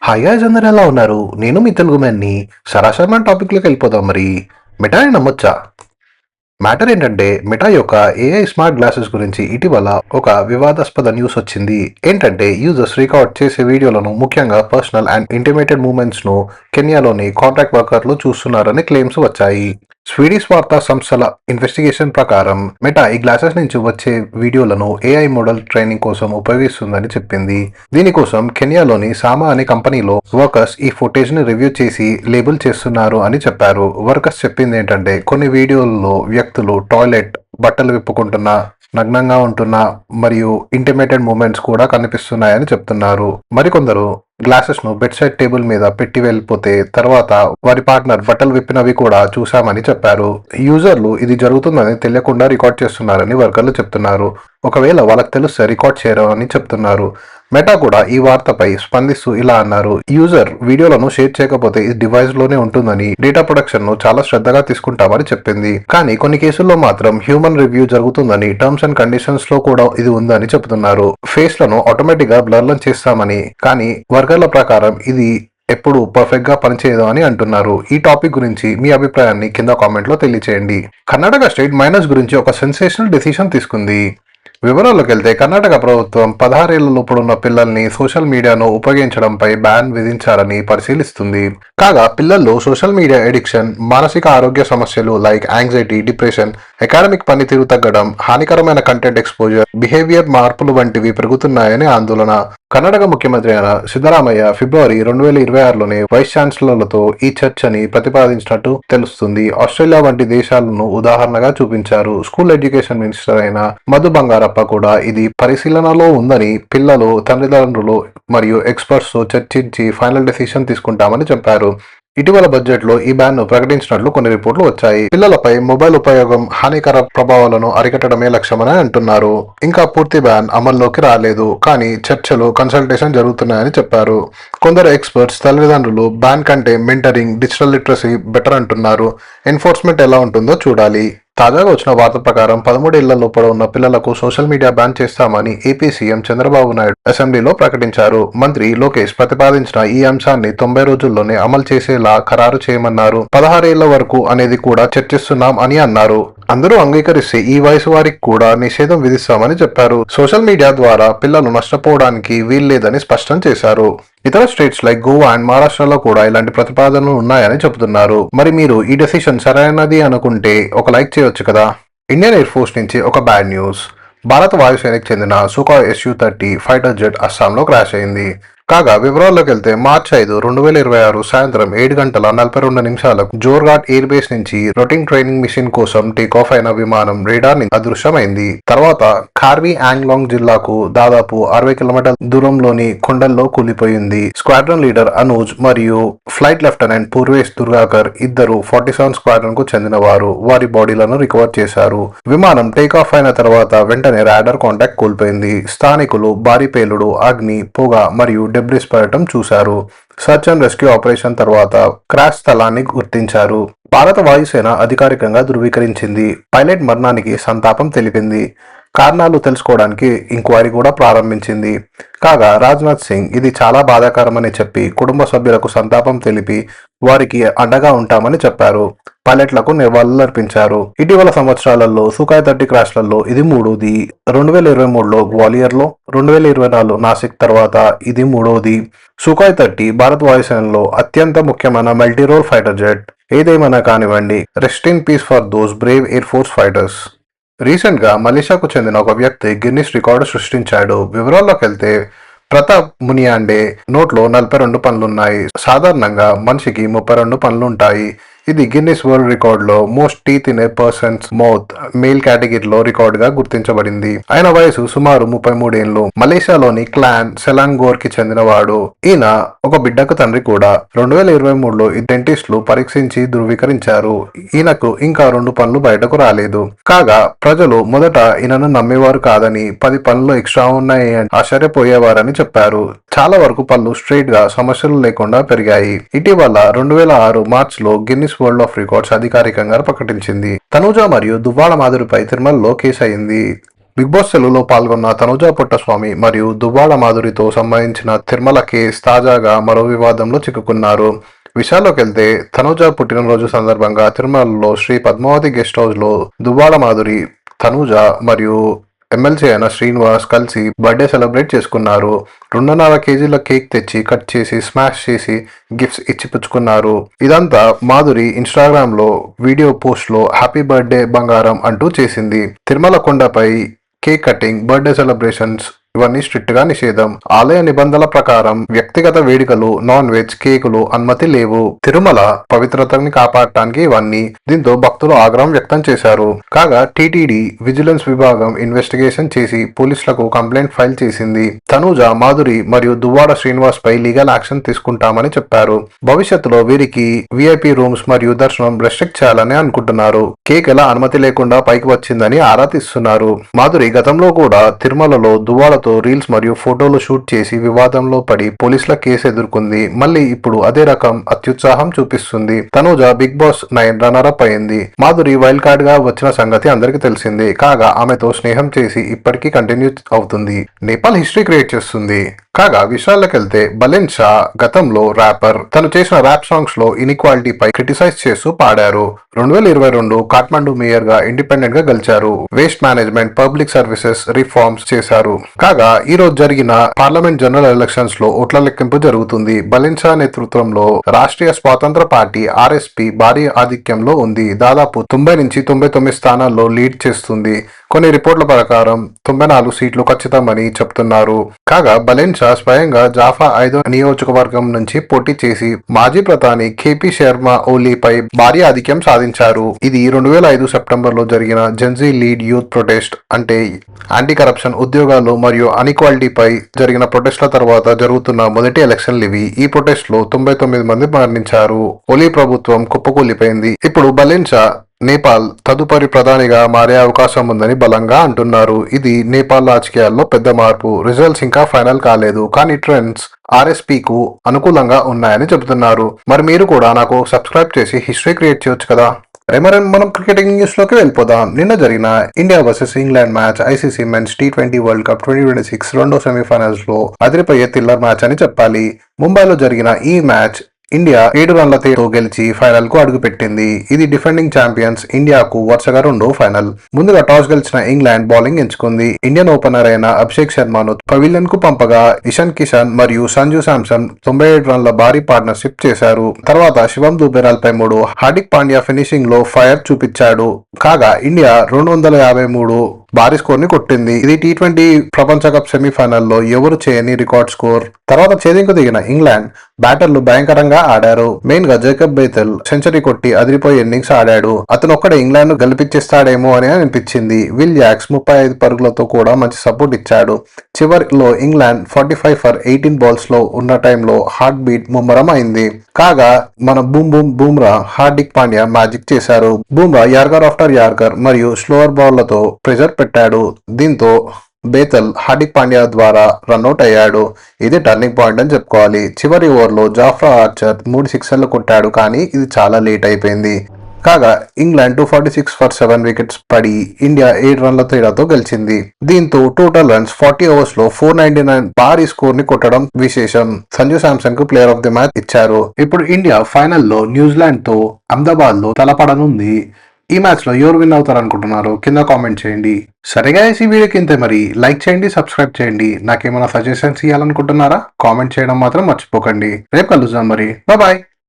Hi guys, అందరూ ఎలా ఉన్నారు? నేను మీ తెలుగు మ్యాన్ని. సరాసరి టాపిక్లోకి వెళ్ళిపోదాం. మరి మెటాని నమ్మొచ్చా? మ్యాటర్ ఏంటంటే, మెటా యొక్క ఏఐ స్మార్ట్ గ్లాసెస్ గురించి ఇటీవల ఒక వివాదాస్పద న్యూస్ వచ్చింది. ఏంటంటే, యూజర్స్ రికార్డ్ చేసే వీడియోలను, ముఖ్యంగా పర్సనల్ అండ్ ఇంటిమేటెడ్ మూమెంట్స్ ను కెన్యాలోని కాంట్రాక్ట్ వర్కర్లు చూస్తున్నారని క్లెయిమ్స్ వచ్చాయి. స్వీడిష్ వార్తా సంస్థల ఇన్వెస్టిగేషన్ ప్రకారం మెటా ఈ గ్లాసెస్ నుంచి వచ్చే వీడియోలను ఏఐ మోడల్ ట్రైనింగ్ కోసం ఉపయోగిస్తుందని చెప్పింది. దీనికోసం కెన్యాలోని సామా అనే కంపెనీలో వర్కర్స్ ఈ ఫుటేజ్ ని రివ్యూ చేసి లేబుల్ చేస్తున్నారు అని చెప్పారు. వర్కర్స్ చెప్పింది ఏంటంటే, కొన్ని వీడియోల్లో వ్యక్తులు టాయిలెట్, బట్టలు విప్పుకుంటున్న, నగ్నంగా ఉంటున్న మరియు ఇంటిమేటెడ్ మూమెంట్స్ కూడా కనిపిస్తున్నాయని చెప్తున్నారు. మరికొందరు గ్లాసెస్ ను బెడ్ సైడ్ టేబుల్ మీద పెట్టి వెళ్ళిపోతే తర్వాత వారి పార్ట్నర్ బట్టలు విప్పినవి కూడా చూశామని చెప్పారు. యూజర్లు ఇది జరుగుతుందని తెలియకుండా రికార్డ్ చేస్తున్నారని వర్కర్లు చెప్తున్నారు. ఒకవేళ వాళ్ళకి తెలిస్తే రికార్డ్ చేయరు అని చెప్తున్నారు. మెటా కూడా ఈ వార్తపై స్పందిస్తూ ఇలా అన్నారు: యూజర్ వీడియోలను షేర్ చేయకపోతే ఈ డివైస్ లోనే ఉంటుందని, డేటా ప్రొటెక్షన్ ను చాలా శ్రద్ధగా తీసుకుంటామని చెప్పింది. కానీ కొన్ని కేసుల్లో మాత్రం హ్యూమన్ రివ్యూ జరుగుతుందని, టర్మ్స్ అండ్ కండిషన్స్ లో కూడా ఇది ఉందని చెప్తున్నారు. ఫేస్ లను ఆటోమేటిక్ గా బ్లర్ చేస్తామని, కానీ వర్కర్ల ప్రకారం ఇది ఎప్పుడు పర్ఫెక్ట్ గా పనిచేయదు అని అంటున్నారు. ఈ టాపిక్ గురించి మీ అభిప్రాయాన్ని కింద కామెంట్ లో తెలియచేయండి. కర్ణాటక స్టేట్ మైనర్స్ గురించి ఒక సెన్సేషనల్ డెసిషన్ తీసుకుంది. వివరాల్లోకి వెళ్తే, కర్ణాటక ప్రభుత్వం 16 ఏళ్ల లోపుడున్న పిల్లల్ని సోషల్ మీడియాను ఉపయోగించడంపై బ్యాన్ విధించాలని పరిశీలిస్తుంది. కాగా పిల్లల్లో సోషల్ మీడియా ఎడిక్షన్, మానసిక ఆరోగ్య సమస్యలు లైక్ యాంగ్జైటీ, డిప్రెషన్, అకాడమిక్ పనితీరు తగ్గడం, హానికరమైన కంటెంట్ ఎక్స్పోజర్, బిహేవియర్ మార్పులు వంటివి పెరుగుతున్నాయని ఆందోళన. కర్ణాటక ముఖ్యమంత్రి అయిన సిద్ధరామయ్య ఫిబ్రవరి 2026లోనే వైస్ ఛాన్సలర్లతో ఈ చర్చని ప్రతిపాదించినట్టు తెలుస్తుంది. ఆస్ట్రేలియా వంటి దేశాలను ఉదాహరణగా చూపించారు. స్కూల్ ఎడ్యుకేషన్ మినిస్టర్ అయిన మధు బంగారప్ప కూడా ఇది పరిశీలనలో ఉందని, పిల్లలు, తల్లిదండ్రులు మరియు ఎక్స్పర్ట్స్ తో చర్చించి ఫైనల్ డెసిషన్ తీసుకుంటామని చెప్పారు. ఇటీవల బడ్జెట్ లో ఈ బ్యాన్ ను ప్రకటించినట్లు కొన్ని రిపోర్ట్లు వచ్చాయి. పిల్లలపై మొబైల్ ఉపయోగం హానికర ప్రభావాలను అరికట్టడమే లక్ష్యమని అంటున్నారు. ఇంకా పూర్తి బ్యాన్ అమల్లోకి రాలేదు, కానీ చర్చలు, కన్సల్టేషన్ జరుగుతున్నాయని చెప్పారు. కొందరు ఎక్స్పర్ట్స్ తల్లిదండ్రులు బ్యాన్ కంటే మెంటరింగ్, డిజిటల్ లిటరసీ బెటర్ అంటున్నారు. ఎన్ఫోర్స్మెంట్ ఎలా ఉంటుందో చూడాలి. తాజాగా వచ్చిన వార్త ప్రకారం 13 ఏళ్ల లోపల ఉన్న పిల్లలకు సోషల్ మీడియా బ్యాన్ చేస్తామని ఏపీ సీఎం చంద్రబాబు నాయుడు అసెంబ్లీలో ప్రకటించారు. మంత్రి లోకేష్ ప్రతిపాదించిన ఈ అంశాన్ని 90 రోజుల్లోనే అమలు చేసేలా ఖరారు చేయమన్నారు. 16 ఏళ్ల వరకు అనేది కూడా చర్చిస్తున్నాం అని అన్నారు. అందరూ అంగీకరిస్తే ఈ వయసు వారికి కూడా నిషేధం విధిస్తామని చెప్పారు. సోషల్ మీడియా ద్వారా పిల్లలు నష్టపోవడానికి వీల్లేదని స్పష్టం చేశారు. ఇతర స్టేట్స్ లైక్ గోవా అండ్ మహారాష్ట్రలో కూడా ఇలాంటి ప్రతిపాదనలు ఉన్నాయని చెబుతున్నారు. మరి మీరు ఈ డెసిషన్ సరైనది అనుకుంటే ఒక లైక్ చేయొచ్చు కదా. ఇండియన్ ఎయిర్ ఫోర్స్ నుంచి ఒక బ్యాడ్ న్యూస్. భారత వాయుసేనకు చెందిన సుఖాయ్ Su-30 ఫైటర్ జెట్ అస్సాంలో క్రాష్ అయింది. కాగా వివరాల్లోకి వెళ్తే, మార్చి 5, 2026 సాయంత్రం 7:42 జోర్ఘాట్ ఎయిర్ బేస్ నుంచి రొటీన్ ట్రైనింగ్ మిషన్ కోసం టేక్ ఆఫ్ అయిన విమానం రేడార్ ని అదృశ్యమైంది. తర్వాత కార్బీ ఆంగ్లాంగ్ జిల్లాకు దాదాపు 60 కిలోమీటర్ల దూరంలోని కొండల్లో కూలిపోయింది. స్క్వాడ్రన్ లీడర్ అనూజ్ మరియు ఫ్లైట్ లెఫ్టినెంట్ పూర్వేష్ దుర్గాకర్ ఇద్దరు 47 స్క్వాడ్రన్ కు చెందిన వారు వారి బాడీలను రికవర్ చేశారు. విమానం టేక్ ఆఫ్ అయిన తర్వాత వెంటనే రాడార్ కాంటాక్ట్ కోల్పోయింది. స్థానికులు భారీ పేలుడు, అగ్ని, పొగ మరియు డెబ్రిస్ పడటం చూశారు. సర్చ్ అండ్ రెస్క్యూ ఆపరేషన్ తర్వాత క్రాష్ స్థలాన్ని గుర్తించారు. భారత వాయుసేన అధికారికంగా ధృవీకరించింది. పైలట్ మరణానికి సంతాపం తెలిపింది. కారణాలు తెలుసుకోవడానికి ఎంక్వైరీ కూడా ప్రారంభించింది. కాగా రాజ్నాథ్ సింగ్ ఇది చాలా బాధాకరమని చెప్పి కుటుంబ సభ్యులకు సంతాపం తెలిపి వారికి అండగా ఉంటామని చెప్పారు. పైలట్లకు నివాళులర్పించారు. ఇటీవల సంవత్సరాలలో సుఖాయ్ 30 క్రాష్లలో ఇది మూడోది. 2023లో గ్వాలియర్లో, 2024 నాసిక్ తర్వాత ఇది మూడోది. సుఖాయ్ 30 భారత వాయుసేనలో అత్యంత ముఖ్యమైన మల్టీ రోల్ ఫైటర్ జెట్. ఏదేమైనా కానివ్వండి, rest in peace for those Brave air force fighters. Recent గా మలేషియాకు చెందిన ఒక వ్యక్తి గిన్నిస్ రికార్డు సృష్టించాడు. వివరాల్లోకి వెళ్తే, ప్రతాప్ మునియాండే నోట్లో 42 పనులున్నాయి. సాధారణంగా మనిషికి 32 పనులుంటాయి. ఇది గిన్నిస్ వరల్డ్ రికార్డ్ లో most teeth in a persons mouth male కేటగిరీలో రికార్డ్ గా గుర్తించబడింది. ఆయన వయసు సుమారు 33 ఏళ్లు. మలేషియాలోని క్లాన్ సెలాంగోర్ కి చెందినవాడు. ఈయన ఒక బిడ్డకు తండ్రి కూడా. 2023లో ఈ డెంటిస్టులు పరీక్షించి ధృవీకరించారు. ఈయనకు ఇంకా 2 పనులు బయటకు రాలేదు. కాగా ప్రజలు మొదట ఈయనను నమ్మేవారు కాదని, 10 పనులు ఎక్స్ట్రా ఉన్నాయి అని ఆశ్చర్యపోయేవారని చెప్పారు. చాలా వరకు పళ్ళు స్ట్రైట్ గా సమస్యలు లేకుండా పెరిగాయి. ఇటీవల 2006 మార్చిలో గిన్నిస్ వరల్డ్ ఆఫ్ రికార్డ్స్ అధికారికంగా ప్రకటించింది. తనూజ మరియు దువ్వాడ మాధురిపై తిరుమలలో కేసు అయింది. బిగ్ బాస్ సెలవులో పాల్గొన్న తనుజా పుట్టస్వామి మరియు దువ్వాడ మాధురితో సంబంధించిన తిరుమల కేస్ తాజాగా మరో వివాదంలో చిక్కుకున్నారు. విషయాల్లోకి వెళ్తే తనుజ పుట్టినరోజు సందర్భంగా తిరుమలలో శ్రీ పద్మావతి గెస్ట్ హౌస్ లో దువ్వాడ మాధురి, తనుజ మరియు ఎమ్మెల్సీ అయిన శ్రీనివాస్ కలిసి బర్త్డే సెలబ్రేట్ చేసుకున్నారు. 2.5 కేజీల కేక్ తెచ్చి కట్ చేసి స్మాష్ చేసి గిఫ్ట్స్ ఇచ్చి పుచ్చుకున్నారు. ఇదంతా మాధురి ఇన్స్టాగ్రామ్ లో వీడియో పోస్ట్ లో హ్యాపీ బర్త్డే బంగారం అంటూ చేసింది. తిరుమల కొండపై కేక్ కటింగ్, బర్త్డే సెలబ్రేషన్స్ ఇవన్నీ స్ట్రిక్ట్ గా నిషేధం. ఆలయ నిబంధనల ప్రకారం వ్యక్తిగత వేడుకలు, నాన్ వెజ్, కేకులు అనుమతి లేవు. తిరుమల పవిత్రతని కాపాడటానికి ఇవన్నీ. దీంతో భక్తులు ఆగ్రహం వ్యక్తం చేశారు. కాగా టీటీడీ విజిలెన్స్ విభాగం ఇన్వెస్టిగేషన్ చేసి పోలీసులకు కంప్లైంట్ ఫైల్ చేసింది. తనూజ, మాధురి మరియు దువ్వాడ శ్రీనివాస్ పై లీగల్ యాక్షన్ తీసుకుంటామని చెప్పారు. భవిష్యత్తులో వీరికి విఐపి రూమ్స్ మరియు దర్శనం రెస్ట్రిక్ట్ చేయాలని అనుకుంటున్నారు. కేక్ ఎలా అనుమతి లేకుండా పైకి వచ్చిందని ఆరా తీస్తున్నారు. మాధురి గతంలో కూడా తిరుమలలో దువ్వాడ రీల్స్ మరియు ఫోటోలు షూట్ చేసి వివాదంలో పడి పోలీసుల కేసు ఎదుర్కొంది. మళ్ళీ ఇప్పుడు అదే రకం అత్యుత్సాహం చూపిస్తుంది. Tanuja Bigg Boss 9 runner up అయింది. మాధురి వైల్డ్ కార్డ్ గా వచ్చిన సంగతి అందరికి తెలిసిందే. కాగా ఆమెతో స్నేహం చేసి ఇప్పటికీ కంటిన్యూ అవుతుంది. నేపాల్ హిస్టరీ క్రియేట్ చేస్తుంది. కాగా విషయాల్లోకి వెళ్తే బలెన్ షా గతంలో ర్యాపర్. తను చేసిన ర్యాప్ సాంగ్స్ లో ఇన్ఈక్వాలిటీ పై క్రిటిసైజ్ చేస్తూ పాడారు. 2022 కాఠ్మండు మేయర్ గా ఇండిపెండెంట్ గా గెలిచారు. Waste management, public services reforms చేశారు. కాగా ఈ రోజు జరిగిన పార్లమెంట్ జనరల్ ఎలక్షన్స్ లో ఓట్ల లెక్కింపు జరుగుతుంది. బలెన్ షా నేతృత్వంలో రాష్ట్రీయ స్వాతంత్ర పార్టీ ఆర్ఎస్పీ భారీ ఆధిక్యంలో ఉంది. దాదాపు 90 నుంచి 99 స్థానాల్లో లీడ్ చేస్తుంది. కొన్ని రిపోర్ట్ల ప్రకారం 94 సీట్లు ఖచ్చితమని చెప్తున్నారు. కాగా బలెన్ షా స్వయంగా జాఫా 5వ నియోజకవర్గం నుంచి పోటీ చేసి మాజీ ప్రధాని కేపీ శర్మ ఓలీపై భారీ ఆధిక్యం సాధించారు. ఇది 2005 సెప్టెంబర్ లో జరిగిన జెన్జీ లీడ్ యూత్ ప్రొటెస్ట్, అంటే యాంటీ కరప్షన్, ఉద్యోగాలు మరియు అన్ఈక్వాలిటీపై జరిగిన ప్రొటెస్ట్ల తర్వాత జరుగుతున్న మొదటి ఎలక్షన్లు ఇవి. ఈ ప్రొటెస్ట్ లో 99 మంది మరణించారు. ఓలీ ప్రభుత్వం కుప్పకూలిపోయింది. ఇప్పుడు బలెన్ షా నేపాల్ తదుపరి ప్రధానిగా మారే అవకాశం ఉందని బలంగా అంటున్నారు. ఇది నేపాల్ రాజకీయాల్లో పెద్ద మార్పు. రిజల్ట్స్ ఇంకా ఫైనల్ కాలేదు, కానీ ట్రెండ్స్ ఆర్ఎస్పీకు అనుకూలంగా ఉన్నాయని చెబుతున్నారు. మరి మీరు కూడా నాకు సబ్స్క్రైబ్ చేసి హిస్టరీ క్రియేట్ చేయొచ్చు కదా. మరి మనం క్రికెటింగ్ న్యూస్ లోకి వెళ్ళిపోదాం. నిన్న జరిగిన India versus England match ICC men's T20 world cup 2026 రెండో సెమీఫైనల్స్ లో అదిరిపోయే థ్రిల్లర్ మ్యాచ్ అని చెప్పాలి. ముంబైలో జరిగిన ఈ మ్యాచ్ ఇండియా 7 రన్లతో గెలిచి ఫైనల్ కు అడుగుపెట్టింది. ఇది డిఫెండింగ్ ఛాంపియన్స్ ఇండియాకు వరుసగా రెండో ఫైనల్. ముందుగా టాస్ గెలిచిన ఇంగ్లాండ్ బౌలింగ్ ఎంచుకుంది. ఇండియన్ ఓపెనర్ అయిన అభిషేక్ శర్మను పవిలియన్ కు పంపగా ఇషాన్ కిషన్ మరియు సంజు శాంసన్ 97 రన్ల భారీ పార్ట్నర్షిప్ చేశారు. తర్వాత శివం దుబేరాల్ పై 3, హార్దిక్ పాండ్యా ఫినిషింగ్ లో ఫైర్ చూపించాడు. కాగా ఇండియా 253 భారీ స్కోర్ ని కొట్టింది. ఇది T20 ప్రపంచ కప్ సెమీఫైనల్లో ఎవరు చేయని రికార్డ్ స్కోర్. తర్వాత ఛేదింపు దిగిన ఇంగ్లాండ్ బ్యాటర్లు భయంకరంగా ఆడారు. మెయిన్ గా జేకబ్ బేథెల్ సెంచరీ కొట్టి అదిరిపోయే ఇన్నింగ్స్ ఆడాడు. అతను ఒక్కడే ఇంగ్లాండ్ ను గెలిపించేస్తాడేమో అని అనిపించింది. విల్ జాక్స్ 35 పరుగులతో కూడా మంచి సపోర్ట్ ఇచ్చాడు. చివరిలో ఇంగ్లాండ్ 45 ఫర్ 18 బాల్స్ లో ఉన్న టైంలో హార్ట్ బీట్ ముమ్మరం అయింది. కాగా మన బూమ్రా, హార్దిక్ పాండ్యా మ్యాజిక్ చేశారు. బూమ్రా యార్కర్ ఆఫ్టర్ యార్కర్ మరియు స్లోవర్ బాల్లతో ప్రెజర్ పెట్టాడు. దీంతో బేతల్ హార్దిక్ పాండ్యా ద్వారా రన్అట్ అయ్యాడు. ఇది టర్నింగ్ పాయింట్ అని చెప్పుకోవాలి. చివరి ఓవర్లో జాఫ్రా ఆర్చర్ 3 సిక్సర్లు కొట్టాడు, కానీ ఇది చాలా లేట్ అయిపోయింది. కాగా ఇంగ్లాండ్ 246 ఫర్ 7 వికెట్స్ పడి ఇండియా 7 రన్ల తేడాతో గెలిచింది. దీంతో టోటల్ రన్స్ 40 ఓవర్స్ లో 499 భారీ స్కోర్ ని కొట్టడం విశేషం. సంజు శాంసన్ కు ప్లేయర్ ఆఫ్ ది మ్యాచ్ ఇచ్చారు. ఇప్పుడు ఇండియా ఫైనల్లో న్యూజిలాండ్ తో అహ్మదాబాద్ లో తలపడనుంది. ఈ మ్యాచ్ లో ఎవరు విన్ అవుతారు అనుకుంటున్నారు కింద కామెంట్ చేయండి. సరిగా ఈ వీడియోకి ఇంతే. మరి లైక్ చేయండి, సబ్స్క్రైబ్ చేయండి. నాకేమైనా సజెషన్స్ ఇవ్వాలనుకుంటున్నారా? కామెంట్ చేయడం మాత్రం మర్చిపోకండి. రేపు కలుద్దాం మరి. బాయ్.